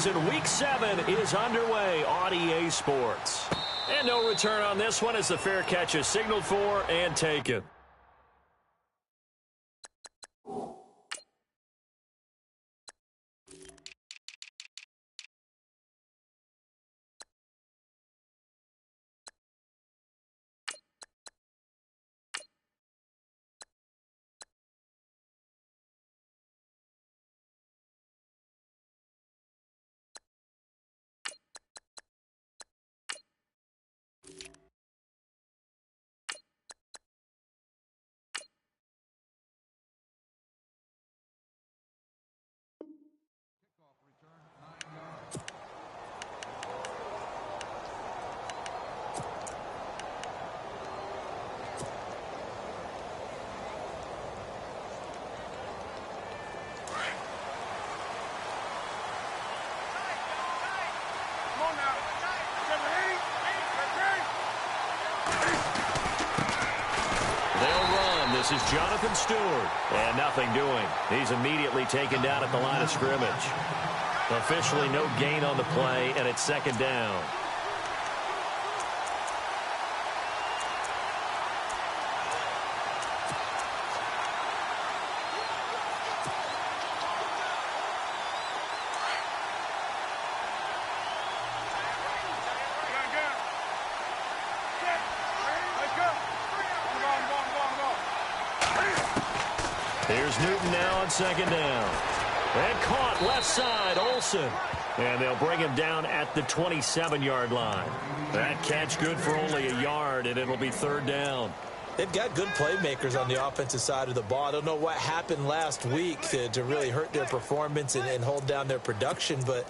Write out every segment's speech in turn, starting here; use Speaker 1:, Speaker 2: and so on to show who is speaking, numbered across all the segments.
Speaker 1: preseason Week 7 is underway on EA Sports. And no return on this one as the fair catch is signaled for and taken. This is Jonathan Stewart, and nothing doing. He's immediately taken down at the line of scrimmage. Officially no gain on the play, and it's second down. Here's Newton now on second down. And caught left side, Olsen. And they'll bring him down at the 27-yard line. That catch good for only a yard, and it'll be third down.
Speaker 2: They've got good playmakers on the offensive side of the ball. I don't know what happened last week to really hurt their performance and hold down their production, but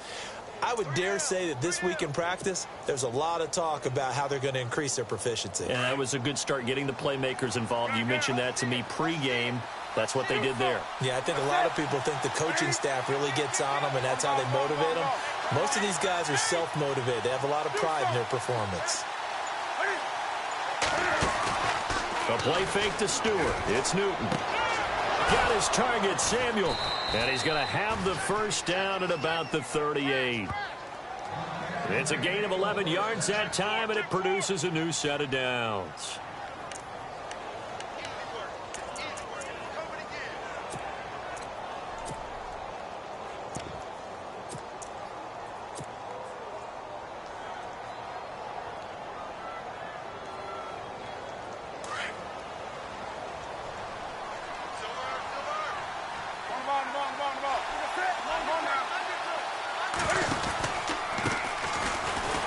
Speaker 2: I would dare say that this week in practice, there's a lot of talk about how they're going to increase their proficiency.
Speaker 1: And that was a good start getting the playmakers involved. You mentioned that to me pregame. That's what they did there.
Speaker 2: Yeah, I think a lot of people think the coaching staff really gets on them, and that's how they motivate them. Most of these guys are self-motivated. They have a lot of pride in their performance.
Speaker 1: A play fake to Stewart. It's Newton. Got his target, Samuel. And he's going to have the first down at about the 38. It's a gain of 11 yards that time, and it produces a new set of downs.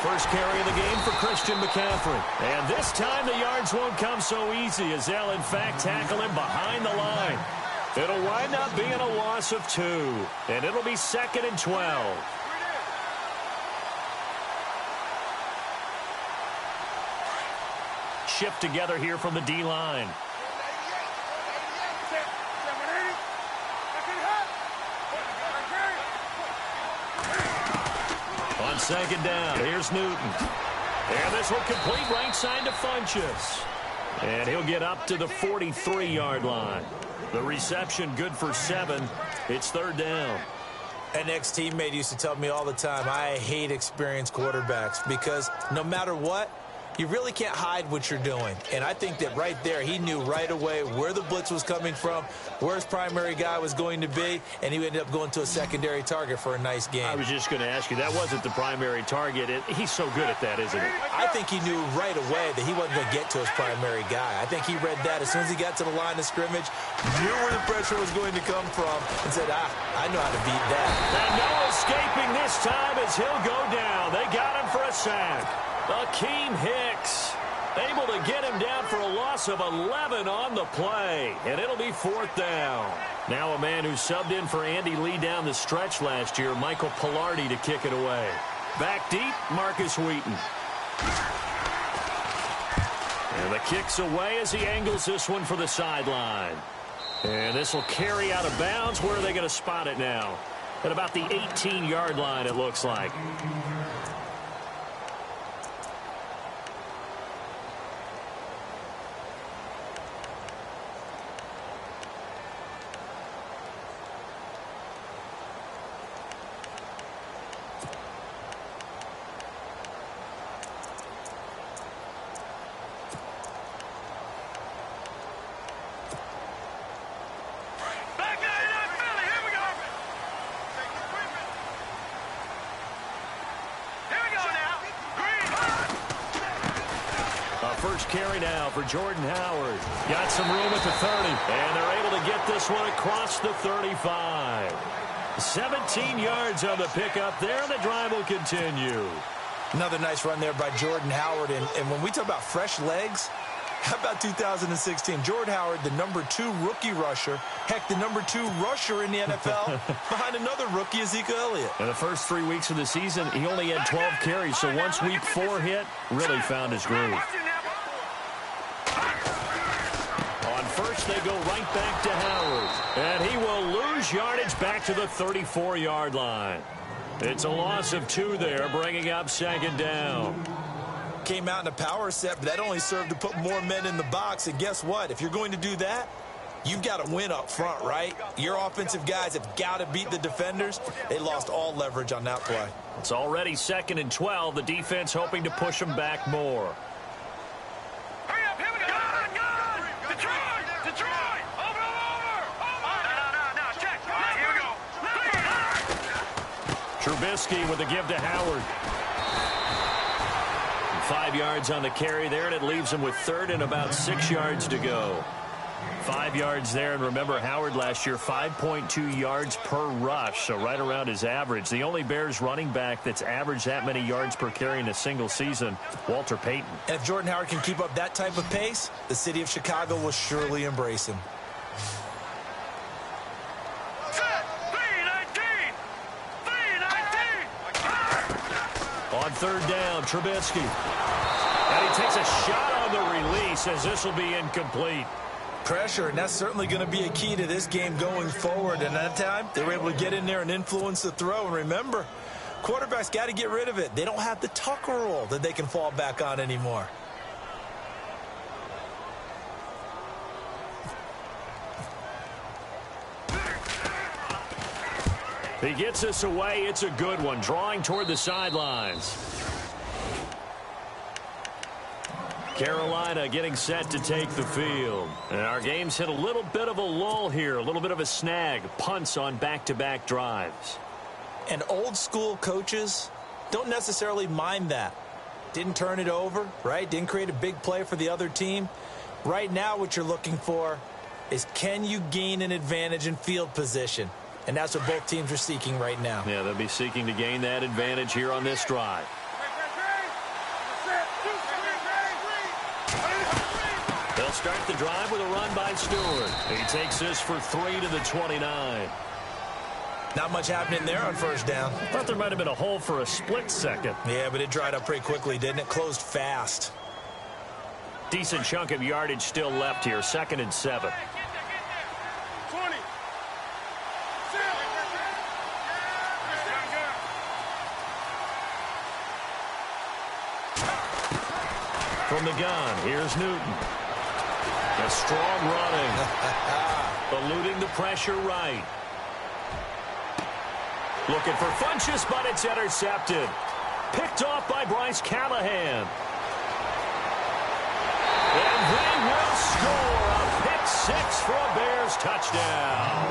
Speaker 1: First carry of the game for Christian McCaffrey. And this time the yards won't come so easy as they'll, in fact, tackle him behind the line. It'll wind up being a loss of 2. And it'll be 2nd and 12. Shift together here from the D-line. On second down, here's Newton. And this will complete right side to Funchess. And he'll get up to the 43-yard line. The reception good for 7. It's third down.
Speaker 2: An ex-teammate used to tell me all the time, I hate experienced quarterbacks because no matter what, you really can't hide what you're doing. And I think that right there, he knew right away where the blitz was coming from, where his primary guy was going to be, and he ended up going to a secondary target for a nice game.
Speaker 1: I was just going to ask you, that wasn't the primary target. He's so good at that, isn't he?
Speaker 2: I think he knew right away that he wasn't going to get to his primary guy. I think he read that as soon as he got to the line of scrimmage, knew where the pressure was going to come from, and said, I know how to beat that.
Speaker 1: And no escaping this time as he'll go down. They got him for a sack. Akeem Hicks able to get him down for a loss of 11 on the play, and it'll be fourth down. Now a man who subbed in for Andy Lee down the stretch last year, Michael Pilardi, to kick it away. Back deep, Marcus Wheaton. And the kick's away as he angles this one for the sideline. And this will carry out of bounds. Where are they going to spot it now? At about the 18-yard line, it looks like. first carry now for Jordan Howard. Got some room at the 30, and they're able to get this one across the 35. 17 yards on the pickup there, and the drive will continue.
Speaker 2: Another nice run there by Jordan Howard. And when we talk about fresh legs, how about 2016? Jordan Howard, the #2 rookie rusher. Heck, the #2 rusher in the NFL behind another rookie, Ezekiel Elliott.
Speaker 1: In the first 3 weeks of the season, he only had 12 carries. So once week 4 hit, really found his groove. On first, they go right back to Howard. And he will lose yardage back to the 34-yard line. It's a loss of 2 there, bringing up second down.
Speaker 2: Came out in a power set, but that only served to put more men in the box. And guess what? If you're going to do that, you've got to win up front, right? Your offensive guys have got to beat the defenders. They lost all leverage on that play.
Speaker 1: It's already 2nd and 12. The defense hoping to push them back more.
Speaker 3: Hurry up, here we go. Gun! Detroit! Over! No, check. Here we go.
Speaker 1: Trubisky with the give to Howard. 5 yards on the carry there, and it leaves him with 3rd and about 6 yards to go. 5 yards there, and remember Howard last year, 5.2 yards per rush, so right around his average. The only Bears running back that's averaged that many yards per carry in a single season, Walter Payton.
Speaker 2: And if Jordan Howard can keep up that type of pace, the city of Chicago will surely embrace him.
Speaker 1: On 3rd down, Trubisky. And he takes a shot on the release as this will be incomplete.
Speaker 2: Pressure, and that's certainly going to be a key to this game going forward. And that time, they were able to get in there and influence the throw. And remember, quarterbacks got to get rid of it. They don't have the Tucker rule that they can fall back on anymore.
Speaker 1: He gets this away. It's a good one. Drawing toward the sidelines. Carolina getting set to take the field. And our game's hit a little bit of a lull here. A little bit of a snag. Punts on back-to-back drives.
Speaker 2: And old school coaches don't necessarily mind that. Didn't turn it over, right? Didn't create a big play for the other team. Right now what you're looking for is, can you gain an advantage in field position? And that's what both teams are seeking right now.
Speaker 1: Yeah, they'll be seeking to gain that advantage here on this drive. They'll start the drive with a run by Stewart. He takes this for 3 to the 29.
Speaker 2: Not much happening there on first down.
Speaker 1: Thought there might have been a hole for a split second.
Speaker 2: Yeah, but it dried up pretty quickly, didn't it? Closed fast.
Speaker 1: Decent chunk of yardage still left here. 2nd and 7. From the gun, here's Newton. A strong running. Eluding the pressure right. Looking for Funchess, but it's intercepted. Picked off by Bryce Callahan. And they will score a pick-6 for a Bears touchdown.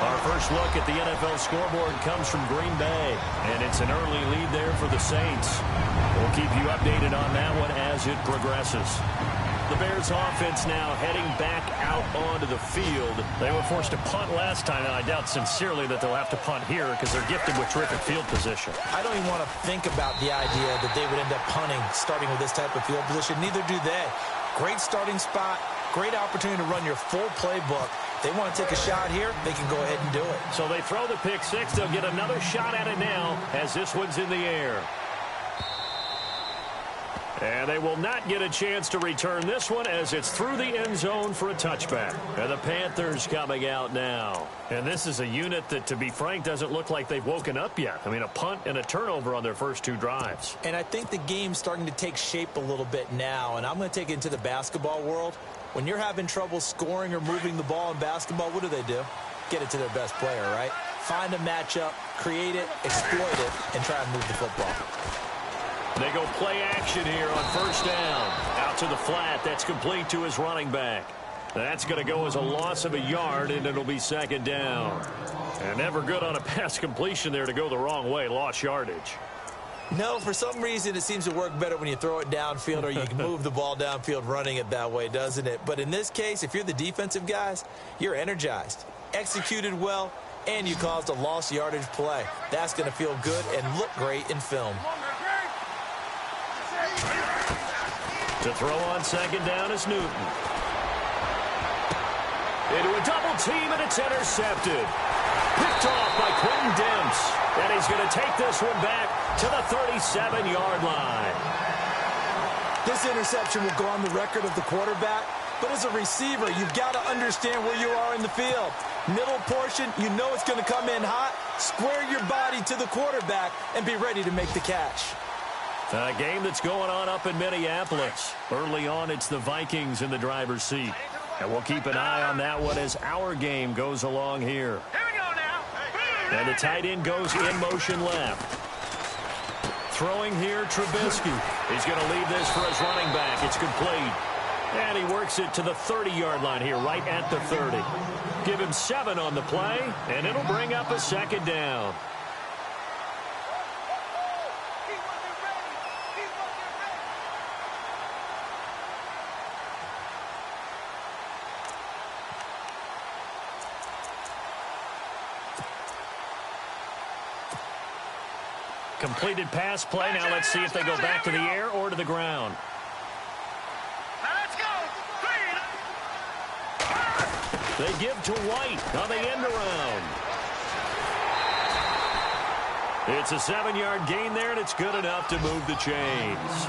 Speaker 1: Our first look at the NFL scoreboard comes from Green Bay, and it's an early lead there for the Saints. We'll keep you updated on that one as it progresses. The Bears offense now heading back out onto the field. They were forced to punt last time, and I doubt sincerely that they'll have to punt here because they're gifted with terrific field position.
Speaker 2: I don't even want to think about the idea that they would end up punting starting with this type of field position. Neither do they. Great starting spot, great opportunity to run your full playbook. They want to take a shot here, they can go ahead and do it.
Speaker 1: So they throw the pick-6. They'll get another shot at it now as this one's in the air. And they will not get a chance to return this one as it's through the end zone for a touchback. And the Panthers coming out now. And this is a unit that, to be frank, doesn't look like they've woken up yet. I mean, a punt and a turnover on their first 2 drives.
Speaker 2: And I think the game's starting to take shape a little bit now. And I'm going to take it into the basketball world. When you're having trouble scoring or moving the ball in basketball, what do? Get it to their best player, right? Find a matchup, create it, exploit it, and try and move the football.
Speaker 1: They go play action here on first down. Out to the flat. That's complete to his running back. That's going to go as a loss of a yard, and it'll be 2nd down. And never good on a pass completion there to go the wrong way. Lost yardage.
Speaker 2: No, for some reason it seems to work better when you throw it downfield or you can move the ball downfield running it that way, doesn't it? But in this case, if you're the defensive guys, you're energized, executed well, and you caused a lost yardage play. That's going to feel good and look great in film.
Speaker 1: To throw on second down is Newton. Into a double team, and it's intercepted. Picked off by Quentin Demps. And he's going to take this one back to the 37-yard line.
Speaker 2: This interception will go on the record of the quarterback, but as a receiver, you've got to understand where you are in the field. Middle portion, you know it's going to come in hot. Square your body to the quarterback and be ready to make the catch.
Speaker 1: A game that's going on up in Minneapolis. Early on, it's the Vikings in the driver's seat. And we'll keep an eye on that one as our game goes along here.
Speaker 3: Here we go now.
Speaker 1: And the tight end goes in motion left. Throwing here, Trubisky. He's going to leave this for his running back. It's complete. And he works it to the 30-yard line here, right at the 30. Give him 7 on the play, and it'll bring up a second down. Completed pass play. Now let's see if they go back to the air or to the ground.
Speaker 3: Now let's go.
Speaker 1: They give to White on the end around. It's a 7-yard gain there, and it's good enough to move the chains.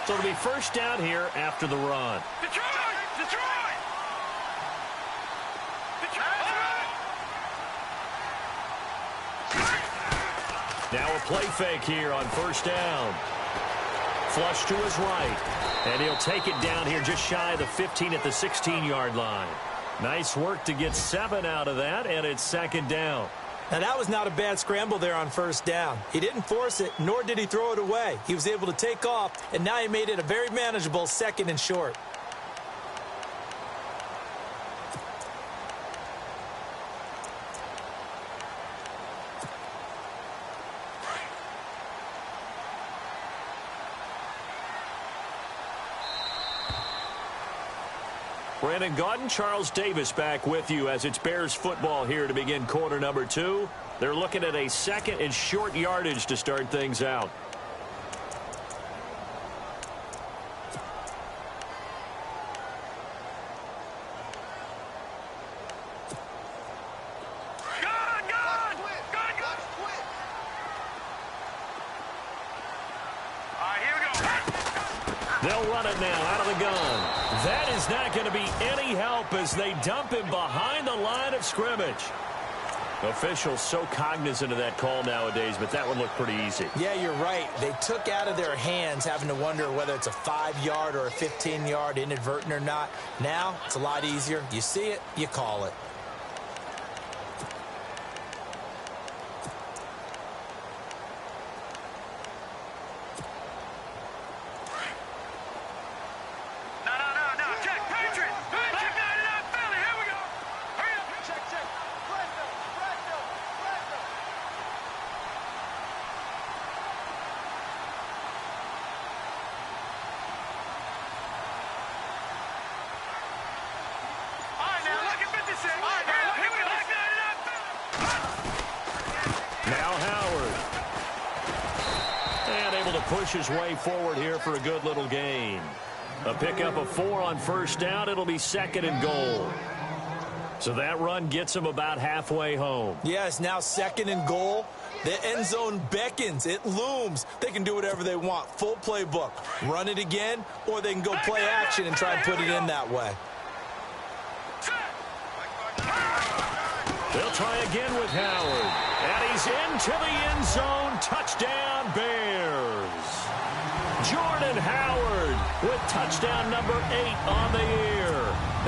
Speaker 1: So it'll be first down here after the run.
Speaker 3: Detroit! Detroit!
Speaker 1: Now a play fake here on first down. Flush to his right. And he'll take it down here just shy of the 15 at the 16-yard line. Nice work to get 7 out of that, and it's second down.
Speaker 2: Now, that was not a bad scramble there on first down. He didn't force it, nor did he throw it away. He was able to take off, and now he made it a very manageable 2nd and short.
Speaker 1: Brandon Gaudin, Charles Davis back with you as it's Bears football here to begin quarter number 2. They're looking at a 2nd and short yardage to start things out. They'll run it now out of the gun. That is not going to be any help as they dump him behind the line of scrimmage. Officials so cognizant of that call nowadays, but that would look pretty easy.
Speaker 2: Yeah, you're right. They took out of their hands having to wonder whether it's a 5-yard or a 15-yard inadvertent or not. Now, it's a lot easier. You see it, you call it.
Speaker 1: Now Howard. And able to push his way forward here for a good little gain. A pickup of 4 on first down. It'll be 2nd and goal. So that run gets him about halfway home.
Speaker 2: Yes, now 2nd and goal. The end zone beckons. It looms. They can do whatever they want. Full playbook. Run it again, or they can go play action and try and put it in that way.
Speaker 1: They'll try again with Howard. And he's into the end zone. Touchdown, Bears. Jordan Howard with touchdown number 8 on the year.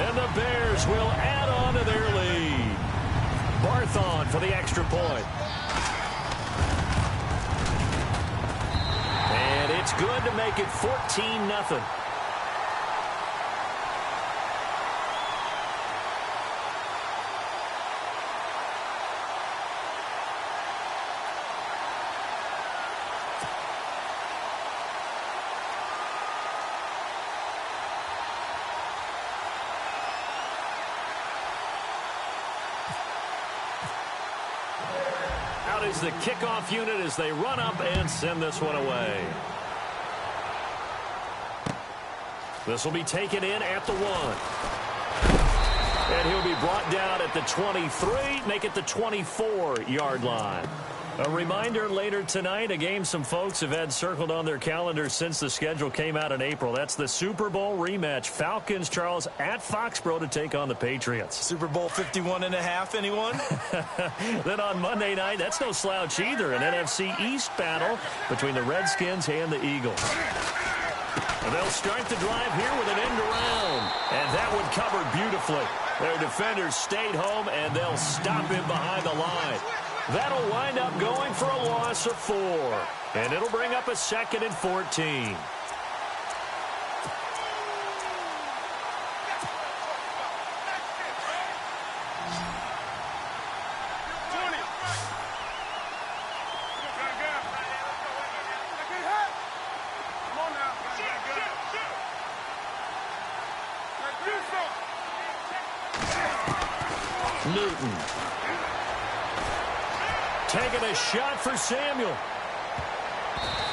Speaker 1: And the Bears will add on to their lead. Barthon for the extra point. And it's good to make it 14-0. Out is the kickoff unit as they run up and send this one away. This will be taken in at the 1. And he'll be brought down at the 23, make it the 24-yard line. A reminder later tonight, a game some folks have had circled on their calendars since the schedule came out in April. That's the Super Bowl rematch. Falcons, Charles, at Foxborough to take on the Patriots.
Speaker 2: Super Bowl 51.5, anyone?
Speaker 1: Then on Monday night, that's no slouch either. An NFC East battle between the Redskins and the Eagles. And they'll start the drive here with an end around. And that one covered beautifully. Their defenders stayed home, and they'll stop him behind the line. That'll wind up going for a loss of 4. And it'll bring up a 2nd and 14. Newton. Taking a shot for Samuel.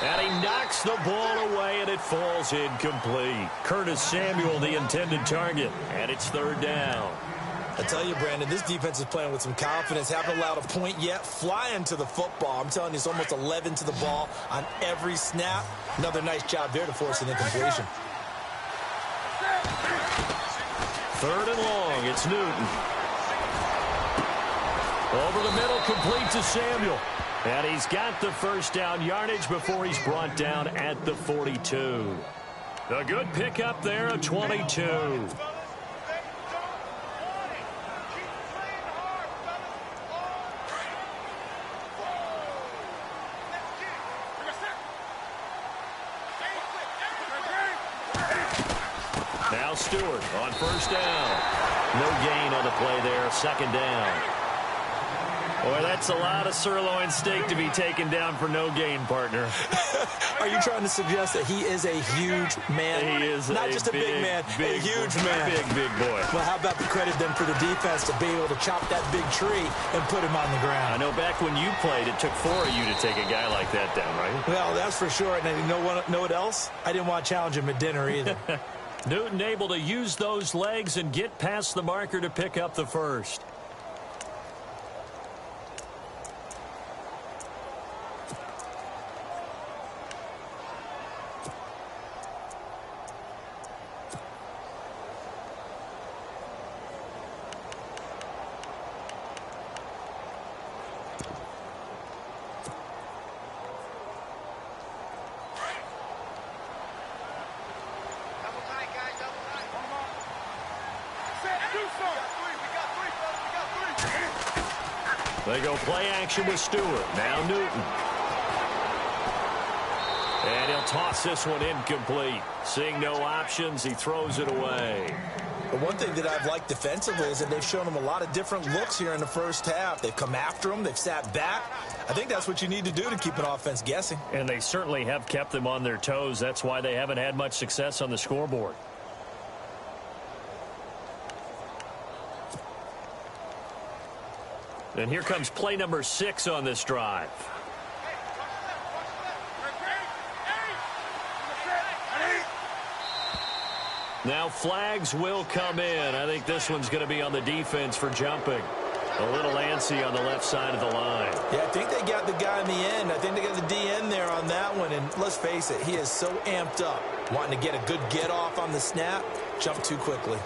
Speaker 1: And he knocks the ball away, and it falls incomplete. Curtis Samuel, the intended target. And it's 3rd down.
Speaker 2: I tell you, Brandon, this defense is playing with some confidence. Haven't allowed a point yet. Flying to the football. I'm telling you, it's almost 11 to the ball on every snap. Another nice job there to force an incompletion.
Speaker 1: 3rd and long. It's Newton. Over the middle, complete to Samuel. And he's got the first down yardage before he's brought down at the 42. A good pickup there, a 22. Now Stewart on 1st down. No gain on the play there, 2nd down. Boy, that's a lot of sirloin steak to be taken down for no gain, partner.
Speaker 2: Are you trying to suggest that he is a huge man?
Speaker 1: He is
Speaker 2: not just a big man, a huge man.
Speaker 1: Big boy.
Speaker 2: Well, how about the credit then for the defense to be able to chop that big tree and put him on the ground?
Speaker 1: I know back when you played, it took 4 of you to take a guy like that down, right?
Speaker 2: Well, that's for sure. And you know what else? I didn't want to challenge him at dinner either.
Speaker 1: Newton able to use those legs and get past the marker to pick up the first. They go play action with Stewart. Now Newton. And he'll toss this one incomplete. Seeing no options, he throws it away.
Speaker 2: The one thing that I've liked defensively is that they've shown him a lot of different looks here in the first half. They've come after him. They've sat back. I think that's what you need to do to keep an offense guessing.
Speaker 1: And they certainly have kept them on their toes. That's why they haven't had much success on the scoreboard. And here comes play number 6 on this drive. Now flags will come in. I think this one's going to be on the defense for jumping. A little antsy on the left side of the line.
Speaker 2: Yeah, I think they got the guy in the end. I think they got the DN there on that one. And let's face it, he is so amped up, wanting to get a good get off on the snap, jump too quickly.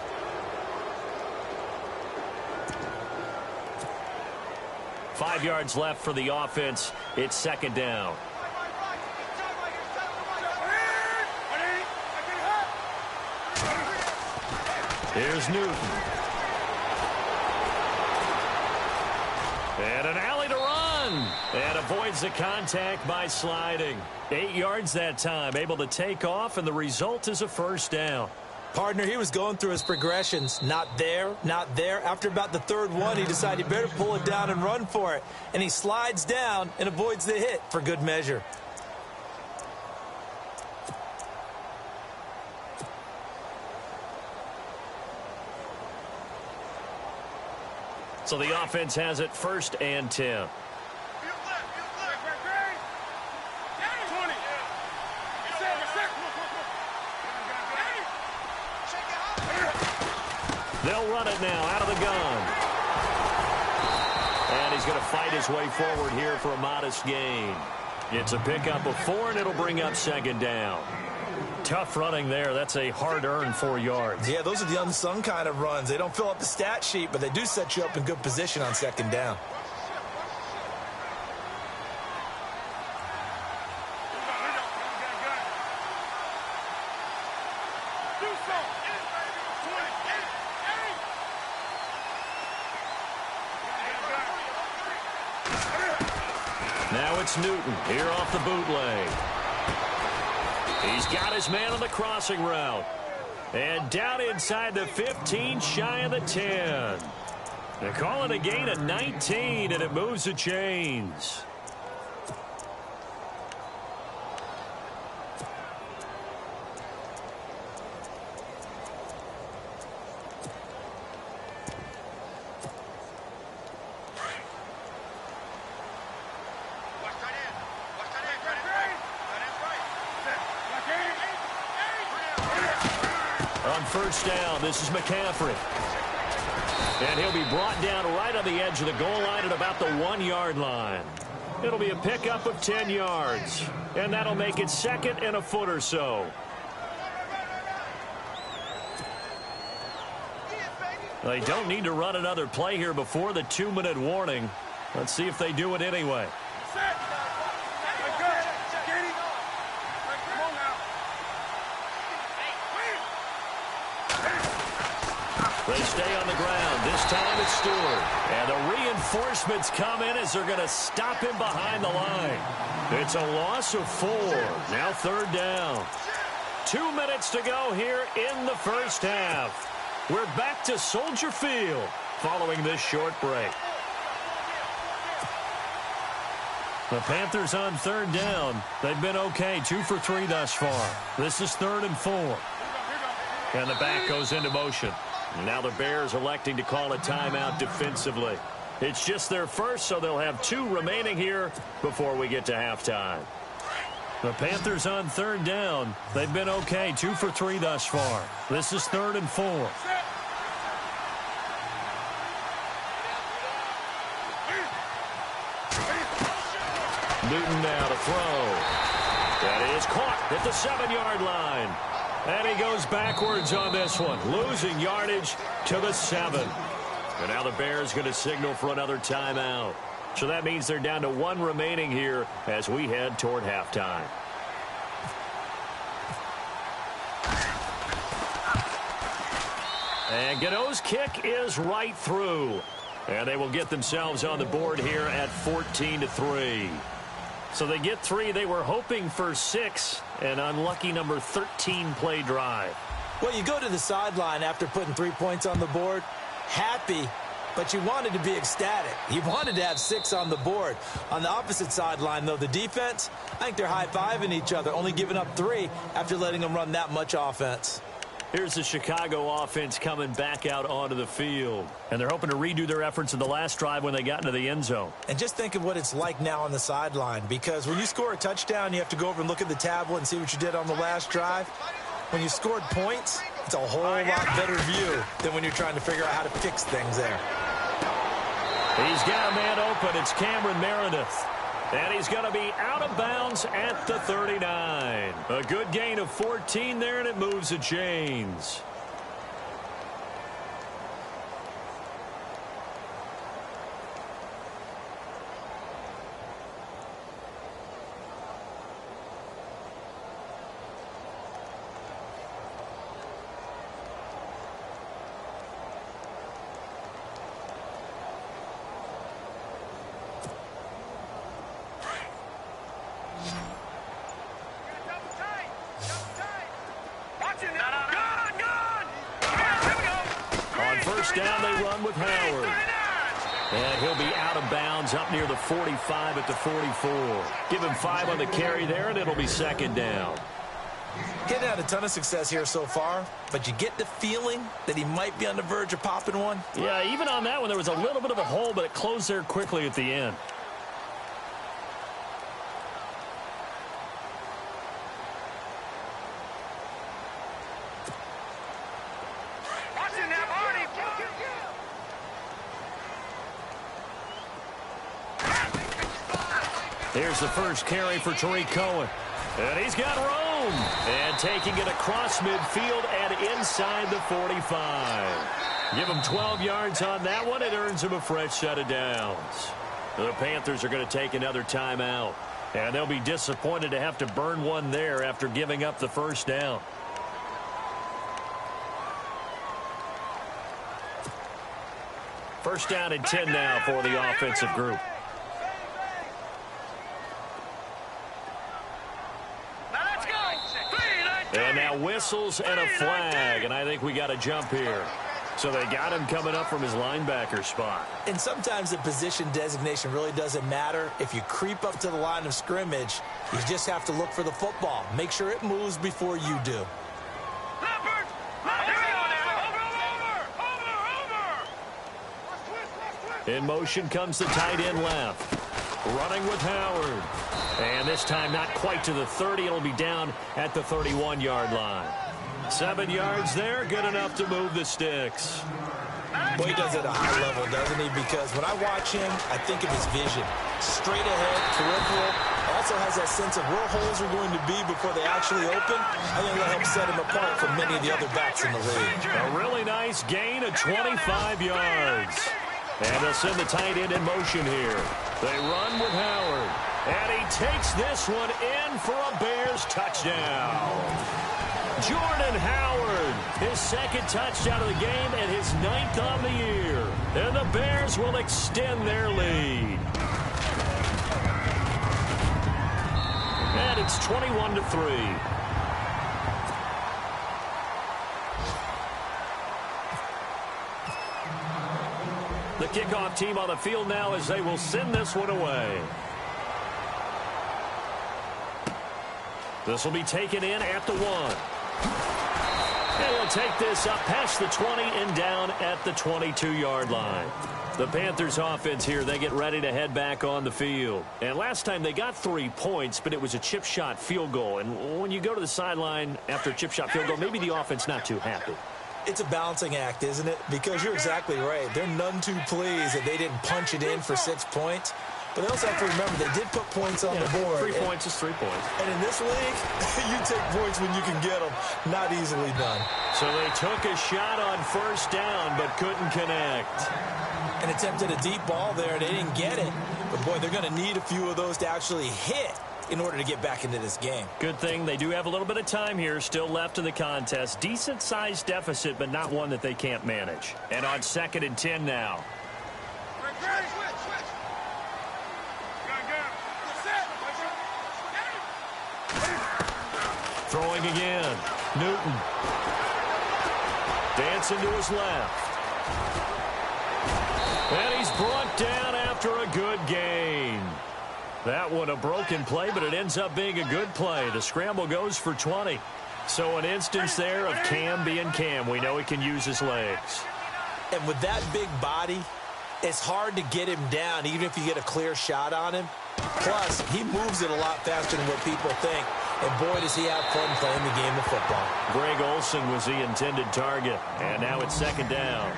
Speaker 1: Five yards left for the offense. It's 2nd down. Here's Newton. And an alley to run. And avoids the contact by sliding. 8 yards that time. Able to take off, and the result is a first down.
Speaker 2: Partner, he was going through his progressions. Not there, not there. After about the 3rd one, he decided he better pull it down and run for it. And he slides down and avoids the hit for good measure.
Speaker 1: So the offense has it 1st and 10. They'll run it now out of the gun. And he's going to fight his way forward here for a modest gain. It's a pickup of 4, and it'll bring up second down. Tough running there. That's a hard-earned 4 yards.
Speaker 2: Yeah, those are the unsung kind of runs. They don't fill up the stat sheet, but they do set you up in good position on second down.
Speaker 1: Now it's Newton here off the bootleg. He's got his man on the crossing route. And down inside the 15, shy of the 10. They call it a gain of 19, and it moves the chains. On first down, this is McCaffrey. And he'll be brought down right on the edge of the goal line at about the 1-yard line. It'll be a pickup of 10 yards. And that'll make it second and a foot or so. They don't need to run another play here before the 2-minute warning. Let's see if they do it anyway. They stay on the ground. This time it's Stewart. And the reinforcements come in as they're going to stop him behind the line. It's a loss of 4. Now third down. 2 minutes to go here in the first half. We're back to Soldier Field following this short break. The Panthers on third down. They've been okay, 2 for 3 thus far. This is 3rd and 4. And the back goes into motion. Now the Bears electing to call a timeout defensively. It's just their first, so they'll have 2 remaining here before we get to halftime. The Panthers on third down. They've been okay, 2 for 3 thus far. This is 3rd and 4. Newton now to throw. That is caught at the 7-yard line. And he goes backwards on this one, losing yardage to the 7. And now the Bears going to signal for another timeout. So that means they're down to 1 remaining here as we head toward halftime. And Gano's kick is right through. And they will get themselves on the board here at 14-3. So they get 3. They were hoping for 6. An unlucky number 13 play drive.
Speaker 2: Well, you go to the sideline after putting 3 points on the board, happy, but you wanted to be ecstatic. You wanted to have 6 on the board. On the opposite sideline, though, the defense, I think they're high-fiving each other, only giving up 3 after letting them run that much offense.
Speaker 1: Here's the Chicago offense coming back out onto the field. And they're hoping to redo their efforts in the last drive when they got into the end zone.
Speaker 2: And just think of what it's like now on the sideline, because when you score a touchdown, you have to go over and look at the tablet and see what you did on the last drive. When you scored points, it's a whole lot better view than when you're trying to figure out how to fix things there.
Speaker 1: He's got a man open. It's Cameron Meredith. And he's going to be out of bounds at the 39. A good gain of 14 there, and it moves the chains. Down they run with Howard. And he'll be out of bounds up near the 45 at the 44. Give him 5 on the carry there, and it'll be second down.
Speaker 2: Getting had a ton of success here so far, but you get the feeling that he might be on the verge of popping one.
Speaker 1: Yeah, even on that one, there was a little bit of a hole, but it closed there quickly at the end. Here's the first carry for Tariq Cohen. And he's got room. And taking it across midfield and inside the 45. Give him 12 yards on that one. It earns him a fresh set of downs. The Panthers are going to take another timeout. And they'll be disappointed to have to burn one there after giving up the first down. First down and 10 now for the offensive group. And now whistles and a flag, and I think we got a jump here. So they got him coming up from his linebacker spot.
Speaker 2: And sometimes the position designation really doesn't matter. If you creep up to the line of scrimmage, you just have to look for the football. Make sure it moves before you do.
Speaker 1: In motion comes the tight end left. Running with Howard. And this time not quite to the 30. It'll be down at the 31-yard line. 7 yards there, good enough to move the sticks.
Speaker 2: Boy, he does it at a high level, doesn't he? Because when I watch him, I think of his vision. Straight ahead, peripheral. Also has that sense of where holes are going to be before they actually open. I think that helps set him apart from many of the other backs in the league.
Speaker 1: A really nice gain of 25 yards. And they'll send the tight end in motion here. They run with Howard. And he takes this one in for a Bears touchdown. Jordan Howard, his second touchdown of the game and his 9th on the year. And the Bears will extend their lead. And it's 21-3. The kickoff team on the field now as they will send this one away. This will be taken in at the 1. And he'll take this up past the 20 and down at the 22-yard line. The Panthers offense here, they get ready to head back on the field. And last time they got 3 points, but it was a chip shot field goal. And when you go to the sideline after a chip shot field goal, maybe the offense not too happy.
Speaker 2: It's a balancing act, isn't it? Because you're exactly right. They're none too pleased that they didn't punch it in for 6 points. But they also have to remember they did put points on the board.
Speaker 1: 3 points is 3 points.
Speaker 2: And in this league, you take points when you can get them. Not easily done.
Speaker 1: So they took a shot on first down but couldn't connect.
Speaker 2: And attempted a deep ball there. They didn't get it. But, boy, they're going to need a few of those to actually hit in order to get back into this game.
Speaker 1: Good thing they do have a little bit of time here still left in the contest. Decent-sized deficit, but not one that they can't manage. And on 2nd and 10 now. Throwing again. Newton. Dancing to his left. And he's brought down after a good gain. That one a broken play, but it ends up being a good play. The scramble goes for 20. So an instance there of Cam being Cam. We know he can use his legs.
Speaker 2: And with that big body, it's hard to get him down, even if you get a clear shot on him. Plus, he moves it a lot faster than what people think. And boy, does he have fun playing the game of football.
Speaker 1: Greg Olsen was the intended target. And now it's 2nd down.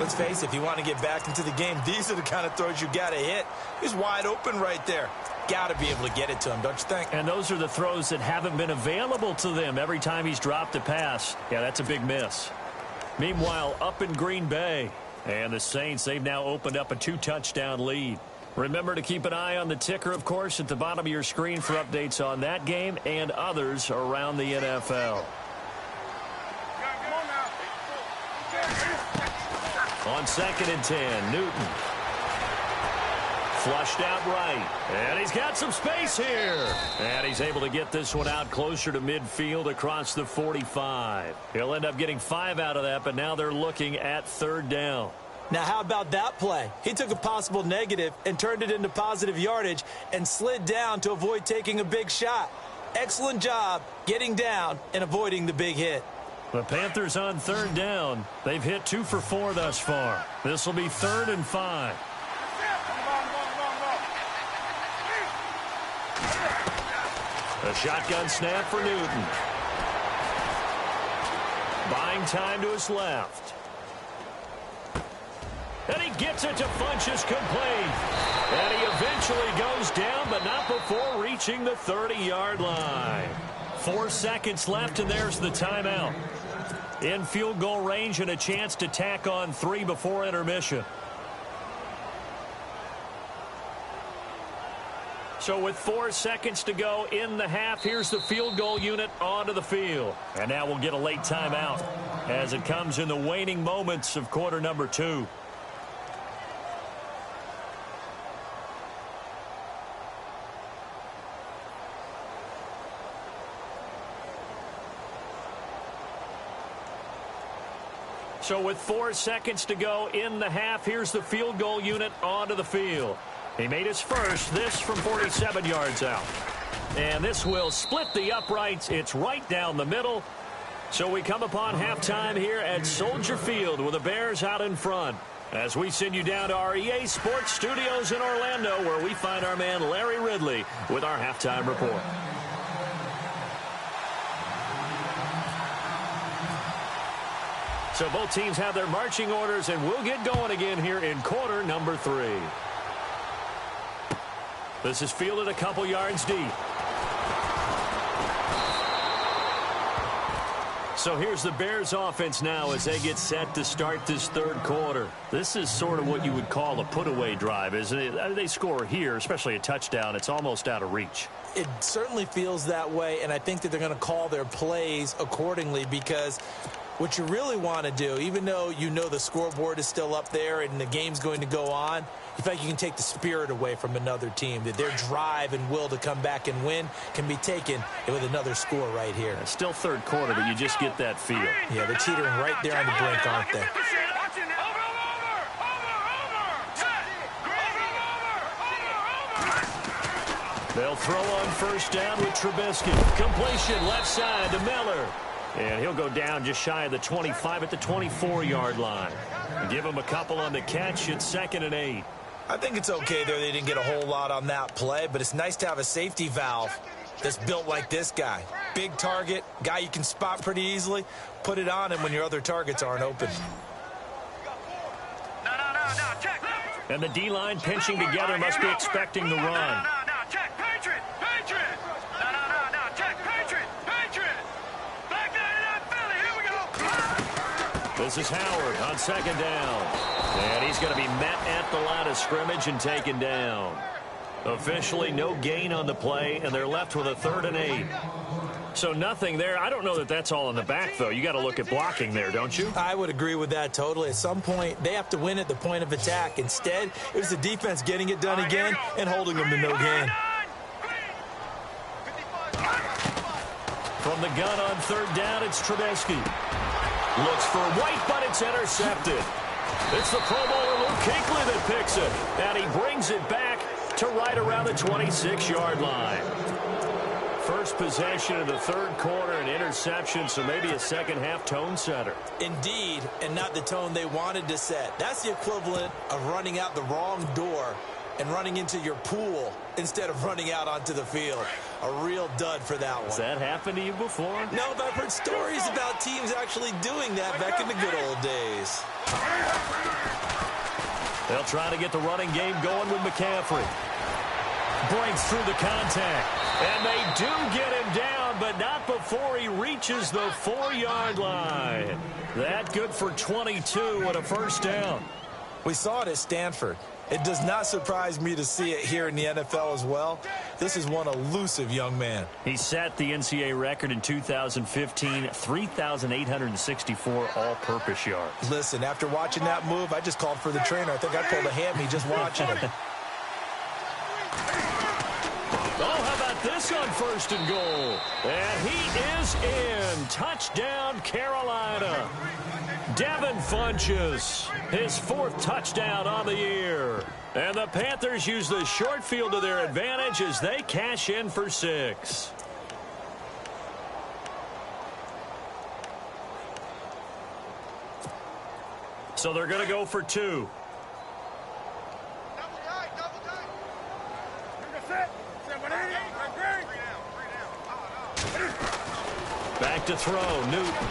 Speaker 2: Let's face it, if you want to get back into the game, these are the kind of throws you got to hit. He's wide open right there. Got to be able to get it to him, don't you think?
Speaker 1: And those are the throws that haven't been available to them every time he's dropped a pass. Yeah, that's a big miss. Meanwhile, up in Green Bay, and the Saints, they've now opened up a 2-touchdown lead. Remember to keep an eye on the ticker, of course, at the bottom of your screen for updates on that game and others around the NFL. On 2nd and 10, Newton. Flushed out right. And he's got some space here. And he's able to get this one out closer to midfield across the 45. He'll end up getting 5 out of that, but now they're looking at 3rd down.
Speaker 2: Now, how about that play? He took a possible negative and turned it into positive yardage and slid down to avoid taking a big shot. Excellent job getting down and avoiding the big hit.
Speaker 1: The Panthers on 3rd down. They've hit 2 for 4 thus far. This will be 3rd and 5. A shotgun snap for Newton. Buying time to his left. And he gets it to Funchess complete. And he eventually goes down, but not before reaching the 30-yard line. 4 seconds left, and there's the timeout. In field goal range and a chance to tack on 3 before intermission. So with 4 seconds to go in the half, here's the field goal unit onto the field. And now we'll get a late timeout as it comes in the waning moments of quarter number 2. So with 4 seconds to go in the half, here's the field goal unit onto the field. He made his first, this from 47 yards out. And this will split the uprights. It's right down the middle. So we come upon halftime here at Soldier Field with the Bears out in front. As we send you down to our EA Sports Studios in Orlando, where we find our man Larry Ridley with our halftime report. So both teams have their marching orders, and we'll get going again here in quarter number 3. This is fielded a couple yards deep. So here's the Bears offense now as they get set to start this third quarter. This is sort of what you would call a put-away drive, isn't it? They score here, especially a touchdown. It's almost out of reach.
Speaker 2: It certainly feels that way, and I think that they're going to call their plays accordingly, because what you really want to do, even though you know the scoreboard is still up there and the game's going to go on, you feel like you can take the spirit away from another team, that their drive and will to come back and win can be taken with another score right here.
Speaker 1: It's still third quarter, but you just get that feel.
Speaker 2: Yeah, they're teetering right there on the brink, aren't they?
Speaker 1: They'll throw on first down with Trubisky. Completion left side to Miller. And he'll go down just shy of the 25 at the 24-yard line. Give him a couple on the catch. It's 2nd and 8.
Speaker 2: I think it's okay there. They didn't get a whole lot on that play, but it's nice to have a safety valve that's built like this guy. Big target, guy you can spot pretty easily. Put it on him when your other targets aren't open.
Speaker 1: And the D-line pinching together must be expecting the run. This is Howard on 2nd down. And he's going to be met at the line of scrimmage and taken down. Officially no gain on the play, and they're left with a 3rd and 8. So nothing there. I don't know that that's all in the back, though. You got to look at blocking there, don't you?
Speaker 2: I would agree with that totally. At some point, they have to win at the point of attack. Instead, it was the defense getting it done again and holding them to no gain.
Speaker 1: From the gun on 3rd down, it's Trubisky. Looks for White, but it's intercepted. It's the Pro Bowler Luke Kuechly that picks it. And he brings it back to right around the 26-yard line. First possession of the third quarter, an interception, so maybe a second-half tone setter.
Speaker 2: Indeed, and not the tone they wanted to set. That's the equivalent of running out the wrong door and running into your pool instead of running out onto the field. A real dud for that one.
Speaker 1: Has that happened to you before?
Speaker 2: No, but I've heard stories about teams actually doing that back in the good old days.
Speaker 1: They'll try to get the running game going with McCaffrey. Breaks through the contact. And they do get him down, but not before he reaches the 4-yard line. That good for 22 and a first down.
Speaker 2: We saw it at Stanford. It does not surprise me to see it here in the NFL as well. This is one elusive young man.
Speaker 1: He set the NCAA record in 2015, 3,864 all-purpose yards.
Speaker 2: Listen, after watching that move, I just called for the trainer. I think I pulled a hammy just watching him.
Speaker 1: Oh, how about this on 1st and goal? And he is in. Touchdown, Carolina. Devin Funchess, his 4th touchdown on the year. And the Panthers use the short field to their advantage as they cash in for 6. So they're going to go for 2. Back to throw, Newton.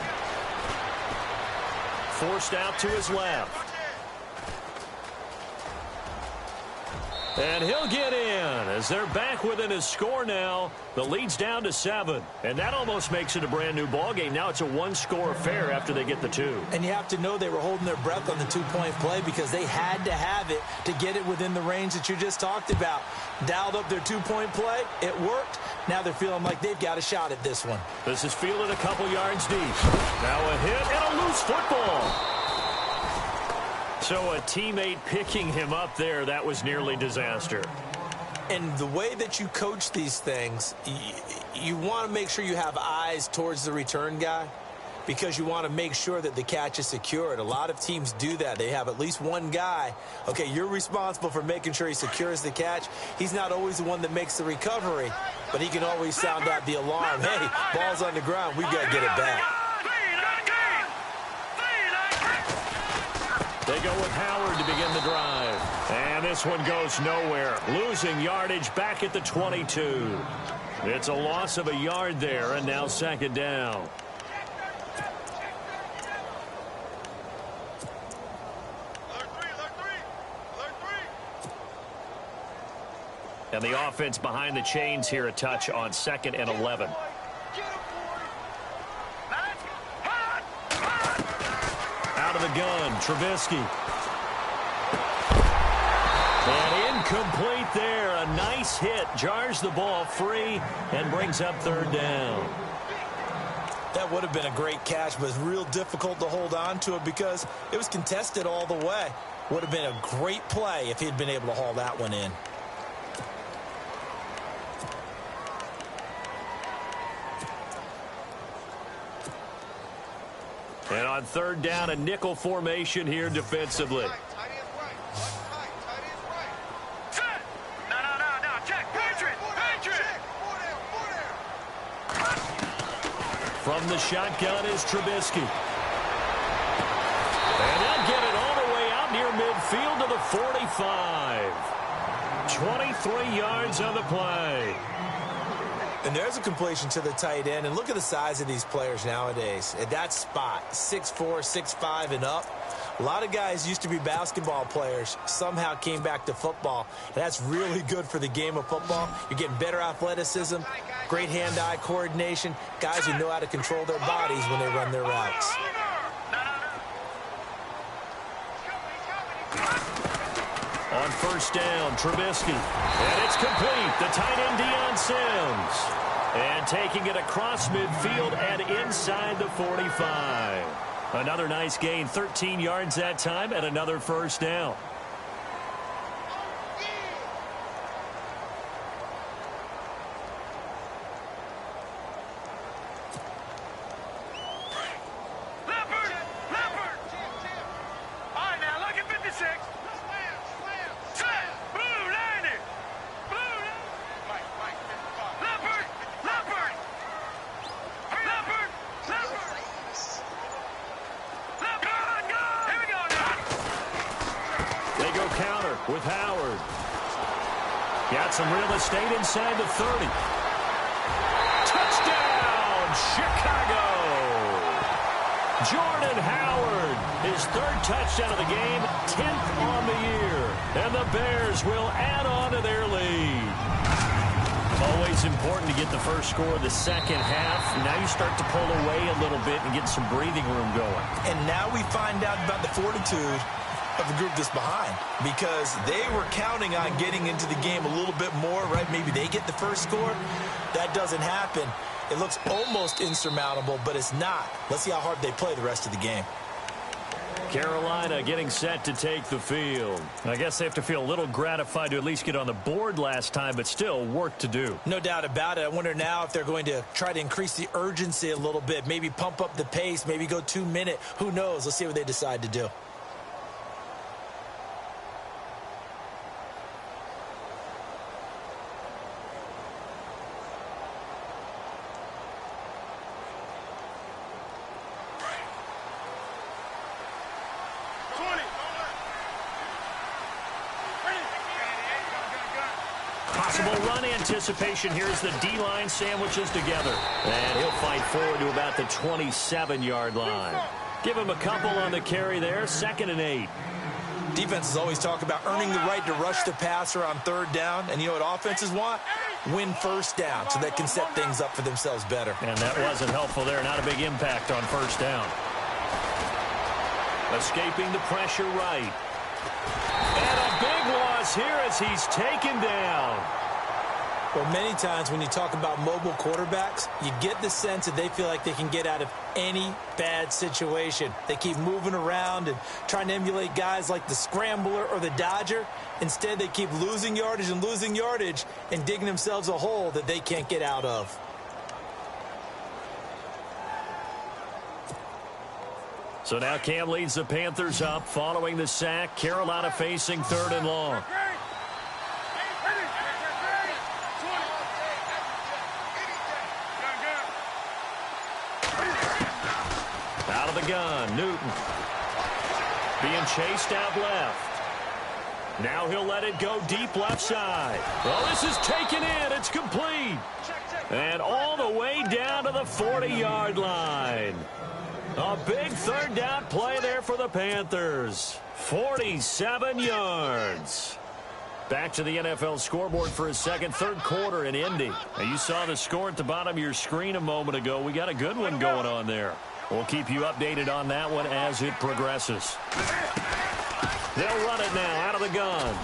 Speaker 1: Forced out to his left. And he'll get in as they're back within a score now. The lead's down to 7. And that almost makes it a brand-new ball game. Now it's a one-score affair after they get the 2.
Speaker 2: And you have to know they were holding their breath on the two-point play because they had to have it to get it within the range that you just talked about. Dialed up their two-point play. It worked. Now they're feeling like they've got a shot at this one.
Speaker 1: This is fielded a couple yards deep. Now a hit and a loose football. So a teammate picking him up there, that was nearly disaster.
Speaker 2: And the way that you coach these things, you want to make sure you have eyes towards the return guy because you want to make sure that the catch is secured. A lot of teams do that. They have at least one guy. Okay, you're responsible for making sure he secures the catch. He's not always the one that makes the recovery, but he can always sound out the alarm. Hey, ball's on the ground. We've got to get it back.
Speaker 1: They go with Howard to begin the drive. And this one goes nowhere. Losing yardage back at the 22. It's a loss of a yard there, and now second down. And the offense behind the chains here a touch on 2nd and 11. Out of the gun, Trubisky. And incomplete there. A nice hit. Jars the ball free and brings up 3rd down.
Speaker 2: That would have been a great catch, but it's real difficult to hold on to it because it was contested all the way. Would have been a great play if he'd been able to haul that one in.
Speaker 1: And on 3rd down, a nickel formation here defensively. From the shotgun is Trubisky. And they'll get it all the way out near midfield to the 45. 23 yards on the play.
Speaker 2: And there's a completion to the tight end. And look at the size of these players nowadays. At that spot, 6'4", 6'5", and up. A lot of guys used to be basketball players, somehow came back to football. And that's really good for the game of football. You're getting better athleticism, great hand-eye coordination, guys who know how to control their bodies when they run their routes.
Speaker 1: On 1st down, Trubisky. And it's complete. The tight end, Deion Sims. And taking it across midfield and inside the 45. Another nice gain, 13 yards that time, and another 1st down. With Howard. Got some real estate inside the 30. Touchdown, Chicago! Jordan Howard, his 3rd touchdown of the game, 10th on the year. And the Bears will add on to their lead. Always important to get the first score of the second half. Now you start to pull away a little bit and get some breathing room going.
Speaker 2: And now we find out about the fortitude of the group that's behind because they were counting on getting into the game a little bit more, right? Maybe they get the first score. That doesn't happen. It looks almost insurmountable, but it's not. Let's see how hard they play the rest of the game.
Speaker 1: Carolina getting set to take the field. I guess they have to feel a little gratified to at least get on the board last time, but still work to do.
Speaker 2: No doubt about it. I wonder now if they're going to try to increase the urgency a little bit, maybe pump up the pace, maybe go 2-minute. Who knows? Let's see what they decide to do.
Speaker 1: Possible run anticipation. Here's the D-line sandwiches together. And he'll fight forward to about the 27-yard line. Give him a couple on the carry there. 2nd and 8.
Speaker 2: Defenses always talk about earning the right to rush the passer on third down. And you know what offenses want? Win first down so they can set things up for themselves better.
Speaker 1: And that wasn't helpful there. Not a big impact on first down. Escaping the pressure right. And a big loss here as he's taken down.
Speaker 2: Well, many times when you talk about mobile quarterbacks, you get the sense that they feel like they can get out of any bad situation. They keep moving around and trying to emulate guys like the Scrambler or the Dodger. Instead, they keep losing yardage and digging themselves a hole that they can't get out of.
Speaker 1: So now Cam leads the Panthers up following the sack. Carolina facing third and long. Out of the gun, Newton. Being chased out left. Now he'll let it go deep left side. Well, this is taken in. It's complete. And all the way down to the 40-yard line. A big third down play there for the Panthers. 47 yards. Back to the NFL scoreboard for his third quarter in Indy. Now you saw the score at the bottom of your screen a moment ago. We got a good one going on there. We'll keep you updated on that one as it progresses. They'll run it now out of the gun.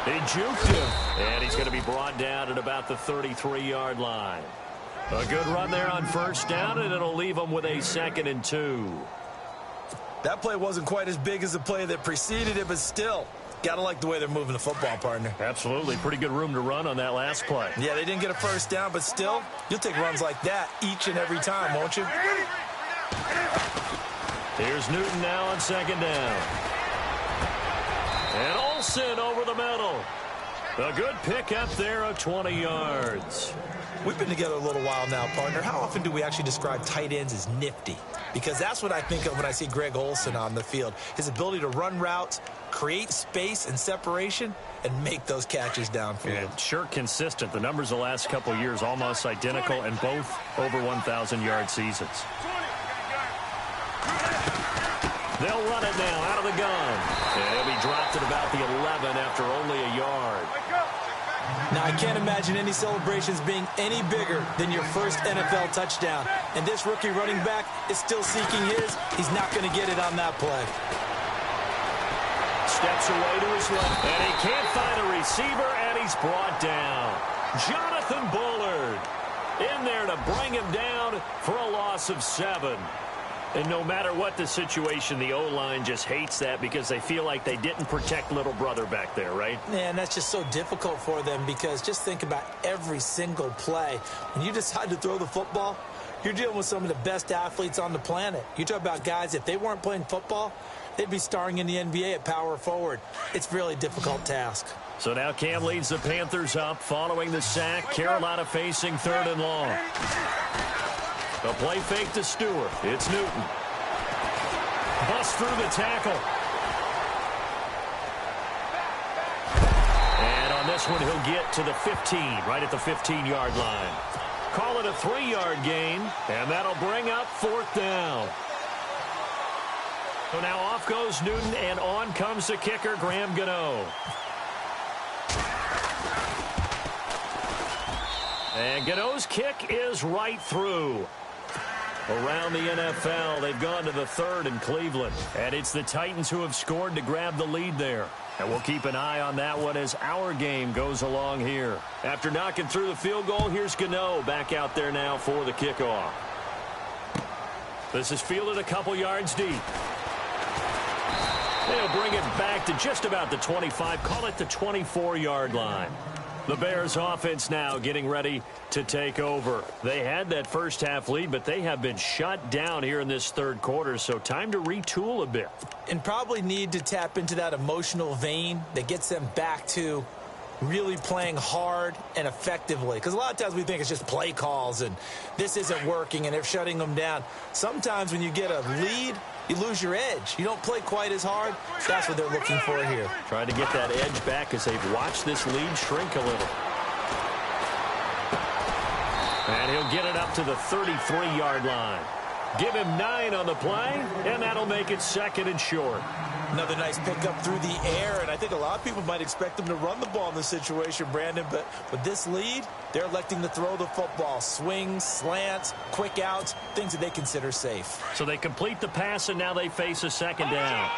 Speaker 1: They juked him. And he's going to be brought down at about the 33-yard line. A good run there on first down, and it'll leave them with a 2nd and 2.
Speaker 2: That play wasn't quite as big as the play that preceded it, but still, got to like the way they're moving the football, partner.
Speaker 1: Absolutely. Pretty good room to run on that last play.
Speaker 2: Yeah, they didn't get a first down, but still, you'll take runs like that each and every time, won't you?
Speaker 1: Here's Newton now on 2nd down. And Olsen over the middle. A good pick up there of 20 yards.
Speaker 2: We've been together a little while now, partner. How often do we actually describe tight ends as nifty? Because that's what I think of when I see Greg Olsen on the field. His ability to run routes, create space and separation, and make those catches downfield.
Speaker 1: And sure consistent. The numbers the last couple of years almost identical, and both over 1,000-yard seasons. They'll run it now out of the gun. And he'll be dropped at about the 11 after only a yard.
Speaker 2: Now, I can't imagine any celebrations being any bigger than your first NFL touchdown. And this rookie running back is still seeking his. He's not going to get it on that play.
Speaker 1: Steps away to his left. And he can't find a receiver, and he's brought down. Jonathan Bullard in there to bring him down for a loss of 7. And no matter what the situation, the O-line just hates that because they feel like they didn't protect little brother back there, right?
Speaker 2: Yeah, and that's just so difficult for them because just think about every single play. When you decide to throw the football, you're dealing with some of the best athletes on the planet. You talk about guys, if they weren't playing football, they'd be starring in the NBA at power forward. It's a really difficult task.
Speaker 1: So now Cam leads the Panthers up following the sack. Carolina facing third and long. A play fake to Stewart. It's Newton. Bust through the tackle. And on this one, he'll get to the 15, right at the 15-yard line. Call it a 3-yard gain, and that'll bring up 4th down. So now off goes Newton, and on comes the kicker, Graham Gano. And Gano's kick is right through. Around the NFL, they've gone to the 3rd in Cleveland. And it's the Titans who have scored to grab the lead there. And we'll keep an eye on that one as our game goes along here. After knocking through the field goal, here's Gano back out there now for the kickoff. This is fielded a couple yards deep. They'll bring it back to just about the 25, call it the 24-yard line. The Bears offense now getting ready to take over. They had that first half lead, but they have been shut down here in this 3rd quarter, so time to retool a bit.
Speaker 2: And probably need to tap into that emotional vein that gets them back to really playing hard and effectively. Because a lot of times we think it's just play calls and this isn't working and they're shutting them down. Sometimes when you get a lead, you lose your edge. You don't play quite as hard. That's what they're looking for here.
Speaker 1: Trying to get that edge back as they've watched this lead shrink a little. And he'll get it up to the 33-yard line. Give him 9 on the play, and that'll make it 2nd and short.
Speaker 2: Another nice pickup through the air, and I think a lot of people might expect them to run the ball in this situation, Brandon, but with this lead, they're electing to throw the football. Swings, slants, quick outs, things that they consider safe.
Speaker 1: So they complete the pass, and now they face a 2nd down.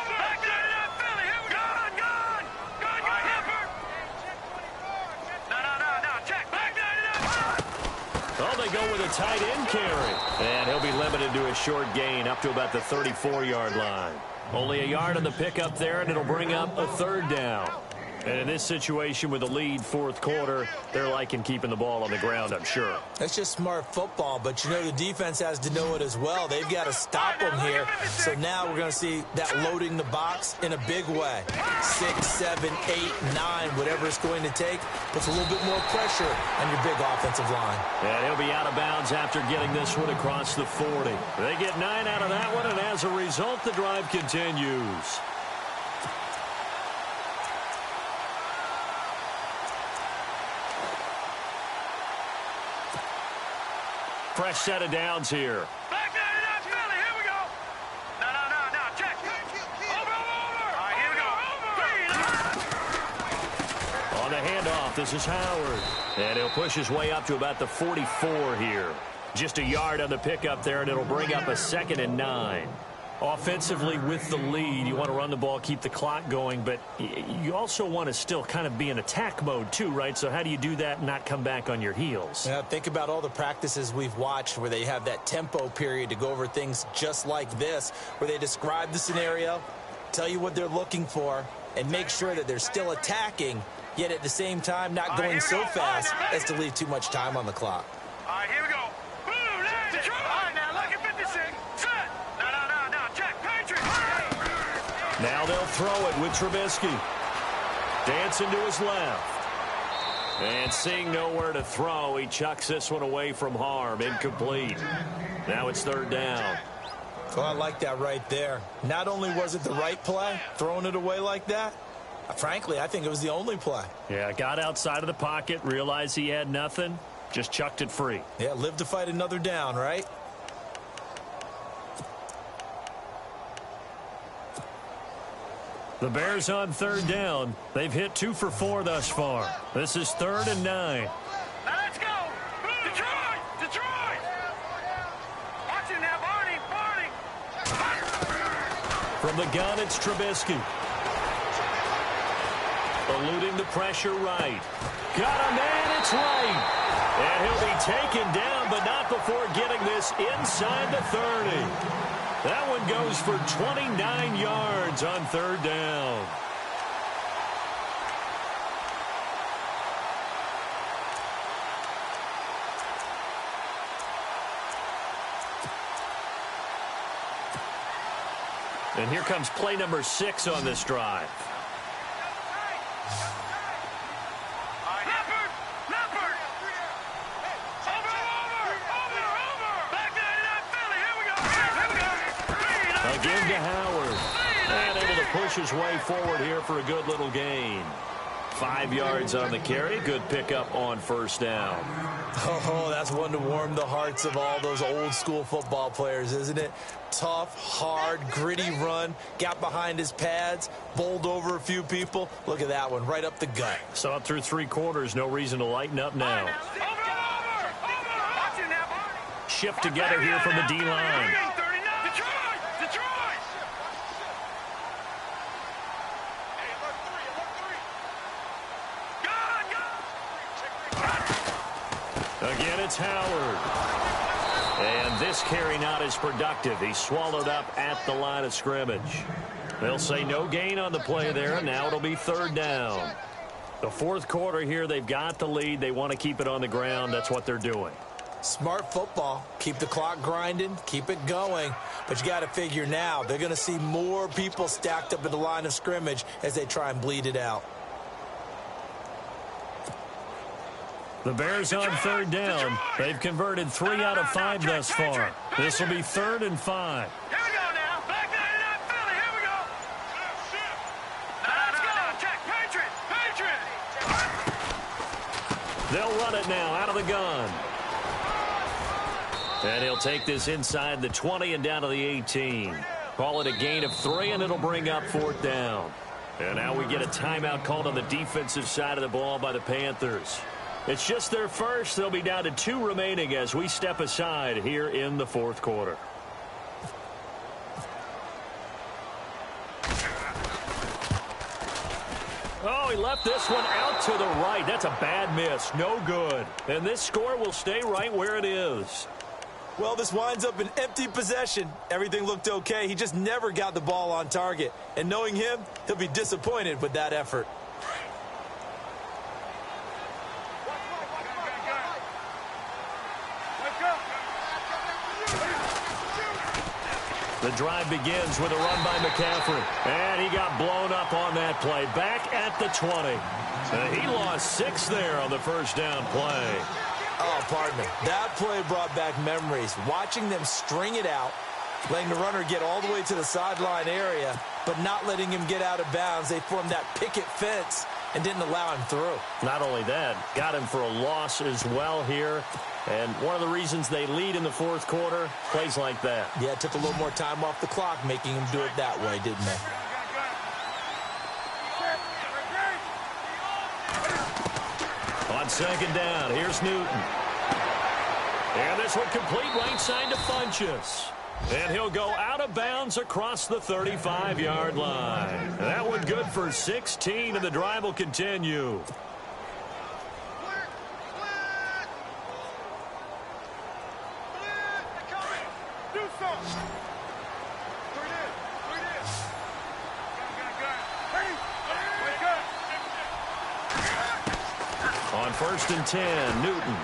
Speaker 1: Oh, they go with a tight end carry. And he'll be limited to a short gain up to about the 34-yard line. Only a yard on the pickup there, and it'll bring up a 3rd down. And in this situation with the lead 4th quarter, they're liking keeping the ball on the ground, I'm sure.
Speaker 2: That's just smart football, but you know the defense has to know it as well. They've got to stop them here. So now we're going to see that loading the box in a big way. 6, 7, 8, 9, whatever it's going to take, puts a little bit more pressure on your big offensive line.
Speaker 1: And he'll be out of bounds after getting this one across the 40. They get 9 out of that one, and as a result, the drive continues. Fresh set of downs here.
Speaker 3: Back there, Philly, here we go. No, check. Over. All right, here we go.
Speaker 1: On the handoff, this is Howard. And he'll push his way up to about the 44 here. Just a yard on the pickup there, and it'll bring up a 2nd and 9. Offensively, with the lead, you want to run the ball, keep the clock going, but you also want to still kind of be in attack mode too, right? So how do you do that and not come back on your heels?
Speaker 2: Yeah, think about all the practices we've watched where they have that tempo period to go over things just like this, where they describe the scenario, tell you what they're looking for, and make sure that they're still attacking, yet at the same time not going so fast as to leave too much time on the clock.
Speaker 3: All right, here we go. All right, now look at 56. Set. No, check. Patriot.
Speaker 1: Now they'll throw it with Trubisky. Dancing to his left. And seeing nowhere to throw, he chucks this one away from harm. Incomplete. Now it's 3rd down.
Speaker 2: Well, I like that right there. Not only was it the right play, throwing it away like that, frankly, I think it was the only play.
Speaker 1: Yeah, got outside of the pocket, realized he had nothing, just chucked it free.
Speaker 2: Yeah, live to fight another down, right?
Speaker 1: The Bears on 3rd down. They've hit 2 for 4 thus far. This is 3rd and 9.
Speaker 3: Now let's go. Detroit. Watch it now, Barney.
Speaker 1: From the gun, it's Trubisky. Eluding the pressure right. Got a man, it's right. And he'll be taken down, but not before getting this inside the 30. That one goes for 29 yards on 3rd down. And here comes play number 6 on this drive. Again to Howard. And able to push his way forward here for a good little gain. 5 yards on the carry. Good pickup on 1st down.
Speaker 2: Oh, that's one to warm the hearts of all those old school football players, isn't it? Tough, hard, gritty run. Got behind his pads, bowled over a few people. Look at that one, right up the gut.
Speaker 1: Saw it through 3 quarters. No reason to lighten up now. Shift together here from the D-line. Again, it's Howard. And this carry not as productive. He's swallowed up at the line of scrimmage. They'll say no gain on the play there. Now it'll be 3rd down. The 4th quarter here, they've got the lead. They want to keep it on the ground. That's what they're doing.
Speaker 2: Smart football. Keep the clock grinding. Keep it going. But you got to figure now, they're going to see more people stacked up at the line of scrimmage as they try and bleed it out.
Speaker 1: The Bears on 3rd down. They've converted 3 out of 5 thus far. This will be 3rd and 5.
Speaker 3: Here we go now. Back there in that Philly. Here we go. Let's go. Check. Patriot.
Speaker 1: They'll run it now out of the gun. And he'll take this inside the 20 and down to the 18. Call it a gain of 3, and it'll bring up 4th down. And now we get a timeout called on the defensive side of the ball by the Panthers. It's just their first. They'll be down to 2 remaining as we step aside here in the 4th quarter. Oh, he left this one out to the right. That's a bad miss. No good. And this score will stay right where it is.
Speaker 2: Well, this winds up an empty possession. Everything looked okay. He just never got the ball on target. And knowing him, he'll be disappointed with that effort.
Speaker 1: The drive begins with a run by McCaffrey. And he got blown up on that play. Back at the 20. He lost 6 there on the first down play.
Speaker 2: Oh, pardon me. That play brought back memories. Watching them string it out, letting the runner get all the way to the sideline area, but not letting him get out of bounds. They formed that picket fence and didn't allow him through.
Speaker 1: Not only that, got him for a loss as well here. And one of the reasons they lead in the 4th quarter, plays like that.
Speaker 2: Yeah, it took a little more time off the clock, making him do it that way, didn't they?
Speaker 1: On 2nd down, here's Newton. And this one complete right side to Funchess. And he'll go out of bounds across the 35-yard line. That one good for 16, and the drive will continue. On 1st and 10, Newton.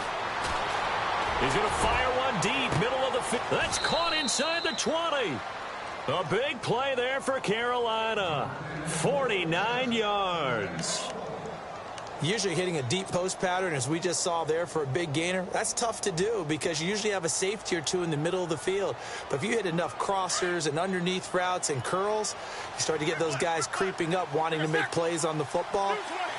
Speaker 1: He's going to fire one deep, middle of the field. That's caught inside the 20. A big play there for Carolina. 49 yards.
Speaker 2: Usually hitting a deep post pattern, as we just saw there, for a big gainer, that's tough to do because you usually have a safety or 2 in the middle of the field. But if you hit enough crossers and underneath routes and curls, you start to get those guys creeping up, wanting to make plays on the football.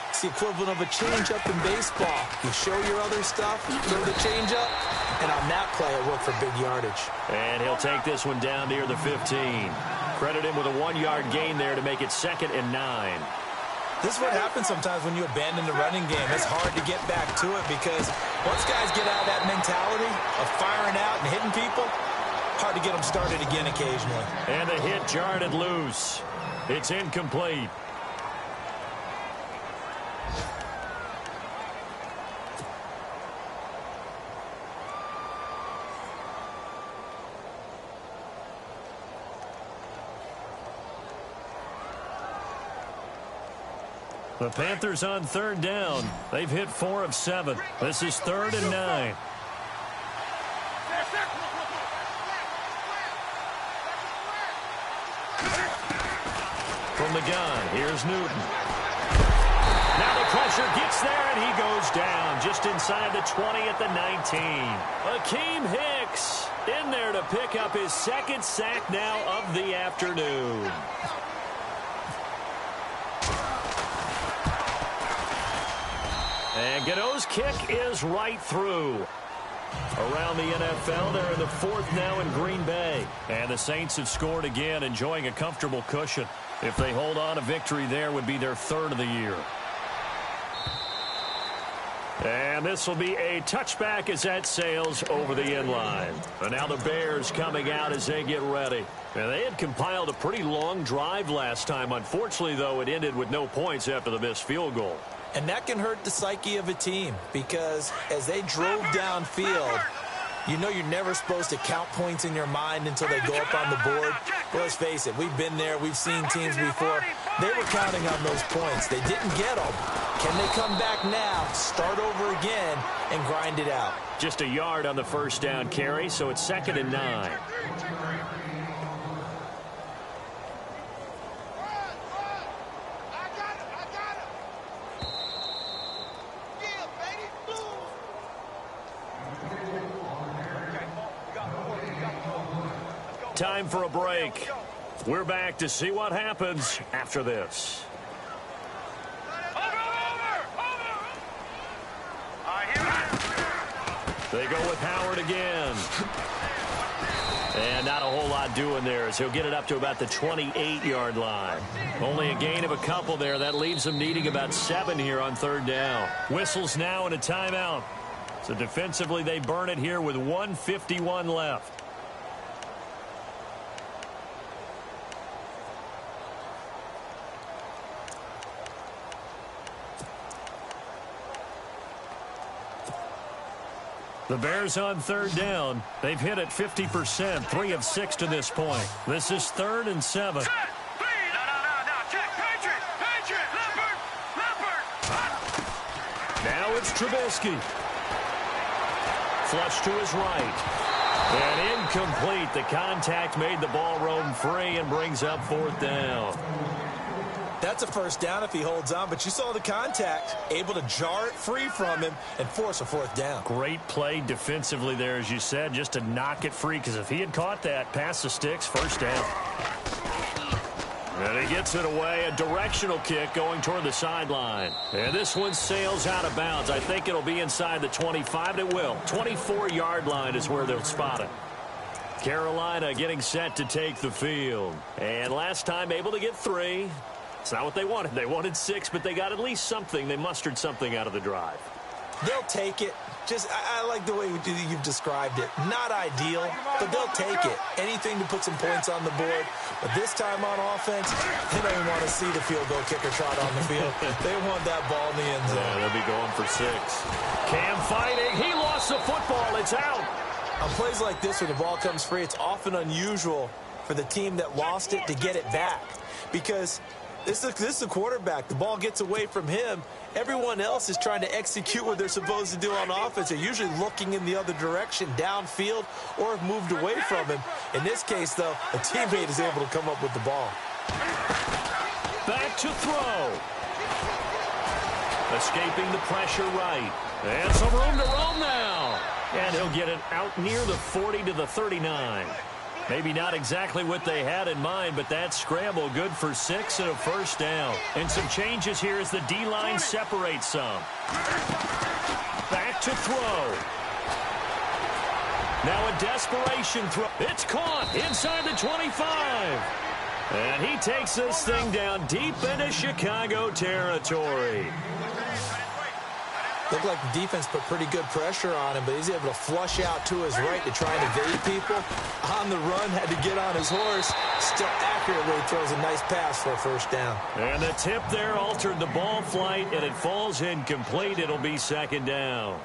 Speaker 2: It's the equivalent of a change-up in baseball. You show your other stuff, throw the change-up, and on that play, it worked for big yardage.
Speaker 1: And he'll take this one down near the 15. Credit him with a 1-yard gain there to make it 2nd and 9.
Speaker 2: This is what happens sometimes when you abandon the running game. It's hard to get back to it because once guys get out of that mentality of firing out and hitting people, hard to get them started again occasionally.
Speaker 1: And the hit jarred it loose. It's incomplete. The Panthers on 3rd down. They've hit 4 of 7. This is 3rd and 9. From the gun, here's Newton. Now the pressure gets there, and he goes down just inside the 20 at the 19. Akeem Hicks in there to pick up his 2nd sack now of the afternoon. And Gano's kick is right through. Around the NFL, they're in the 4th now in Green Bay. And the Saints have scored again, enjoying a comfortable cushion. If they hold on, a victory there would be their 3rd of the year. And this will be a touchback as that sails over the end line. And now the Bears coming out as they get ready. And they had compiled a pretty long drive last time. Unfortunately, though, it ended with no points after the missed field goal.
Speaker 2: And that can hurt the psyche of a team because as they drove downfield, you know you're never supposed to count points in your mind until they go up on the board. But let's face it, we've been there. We've seen teams before. They were counting on those points. They didn't get them. Can they come back now, start over again, and grind it out?
Speaker 1: Just a yard on the first down carry, so it's 2nd and 9. Time for a break. We're back to see what happens after this. They go with Howard again. And not a whole lot doing there as he'll get it up to about the 28-yard line. Only a gain of a couple there. That leaves them needing about 7 here on third down. Whistles now and a timeout. So defensively they burn it here with 1:51 left. The Bears on third down. They've hit it 50%, 3 of 6 to this point. This is 3rd and 7.
Speaker 3: Set. Please. No. Check. Patriot. Leopard.
Speaker 1: Now it's Trubisky. Flush to his right. And incomplete. The contact made the ball roam free and brings up 4th down.
Speaker 2: That's a first down if he holds on, but you saw the contact, able to jar it free from him and force a 4th down.
Speaker 1: Great play defensively there, as you said, just to knock it free, because if he had caught that, past the sticks, 1st down. And he gets it away, a directional kick going toward the sideline. And this one sails out of bounds. I think it'll be inside the 25, and it will. 24-yard line is where they'll spot it. Carolina getting set to take the field. And last time able to get 3. It's not what they wanted. They wanted 6, but they got at least something. They mustered something out of the drive.
Speaker 2: They'll take it. I like the way you've described it. Not ideal, but they'll take it. Anything to put some points on the board. But this time on offense, they don't even want to see the field goal kicker trot on the field. They want that ball in the end zone.
Speaker 1: Yeah, they'll be going for 6. Cam fighting. He lost the football. It's out.
Speaker 2: On plays like this where the ball comes free, it's often unusual for the team that lost it to get it back. Because this is a quarterback. The ball gets away from him. Everyone else is trying to execute what they're supposed to do on offense. They're usually looking in the other direction, downfield, or have moved away from him. In this case, though, a teammate is able to come up with the ball.
Speaker 1: Back to throw. Escaping the pressure right. And some room to roam now. And he'll get it out near the 40 to the 39. Maybe not exactly what they had in mind, but that scramble good for 6 and a 1st down. And some changes here as the D-line separates some. Back to throw. Now a desperation throw. It's caught inside the 25. And he takes this thing down deep into Chicago territory.
Speaker 2: Looked like the defense put pretty good pressure on him, but he's able to flush out to his right to try and evade people. On the run, had to get on his horse. Still accurately throws a nice pass for a 1st down.
Speaker 1: And the tip there altered the ball flight, and it falls incomplete. It'll be 2nd down.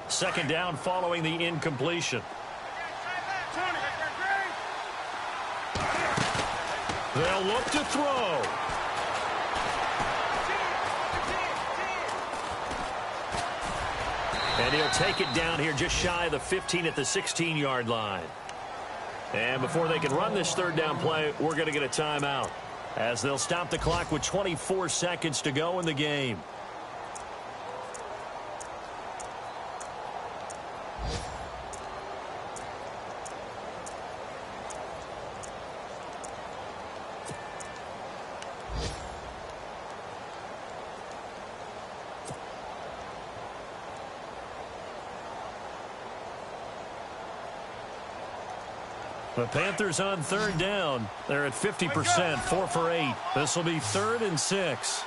Speaker 1: Second down following the incompletion. They'll look to throw. And he'll take it down here just shy of the 15 at the 16-yard line. And before they can run this 3rd down play, we're going to get a timeout, as they'll stop the clock with 24 seconds to go in the game. The Panthers on 3rd down. They're at 50%, 4 for 8. This will be 3rd and 6.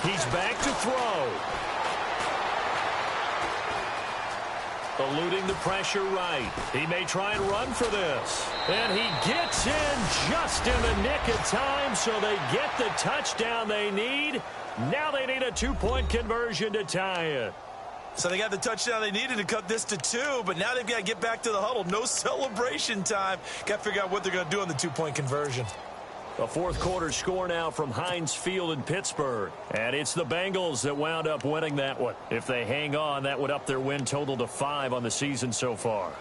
Speaker 1: He's back to throw. Eluding the pressure right. He may try and run for this. And he gets in just in the nick of time, so they get the touchdown they need. Now they need a 2-point conversion to tie it.
Speaker 2: So they got the touchdown they needed to cut this to 2, but now they've got to get back to the huddle. No celebration time. Got to figure out what they're going to do on the 2-point conversion.
Speaker 1: A 4th quarter score now from Heinz Field in Pittsburgh. And it's the Bengals that wound up winning that one. If they hang on, that would up their win total to 5 on the season so far.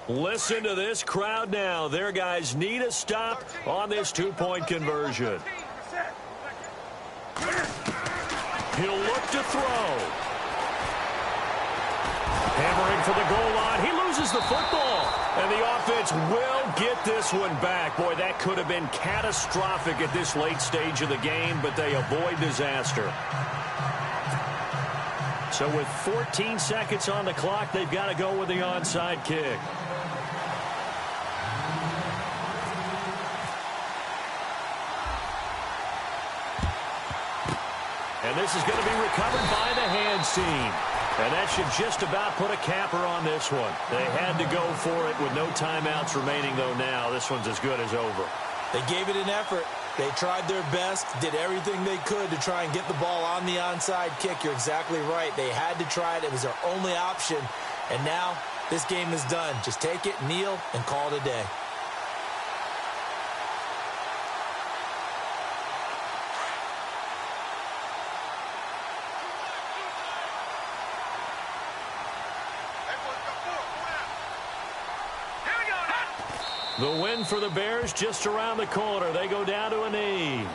Speaker 1: Listen to this crowd now. Their guys need a stop on this 2-point conversion. He'll look to throw. Hammering for the goal line. He loses the football. And the offense will get this one back. Boy, that could have been catastrophic at this late stage of the game, but they avoid disaster. So with 14 seconds on the clock, they've got to go with the onside kick. And this is going to be recovered by the hands team. And that should just about put a capper on this one. They had to go for it with no timeouts remaining, though now. This one's as good as over.
Speaker 2: They gave it an effort. They tried their best, did everything they could to try and get the ball on the onside kick. You're exactly right. They had to try it. It was their only option. And now this game is done. Just take it, kneel, and call it a day.
Speaker 1: The win for the Bears just around the corner. They go down to a knee.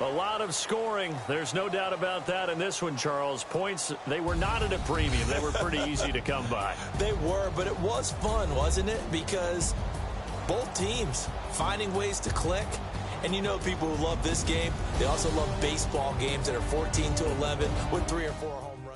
Speaker 1: A lot of scoring. There's no doubt about that in this one, Charles. Points, they were not at a premium. They were pretty easy to come by.
Speaker 2: They were, but it was fun, wasn't it? Because both teams finding ways to click. And you know people who love this game, they also love baseball games that are 14-11 with 3 or 4 home runs.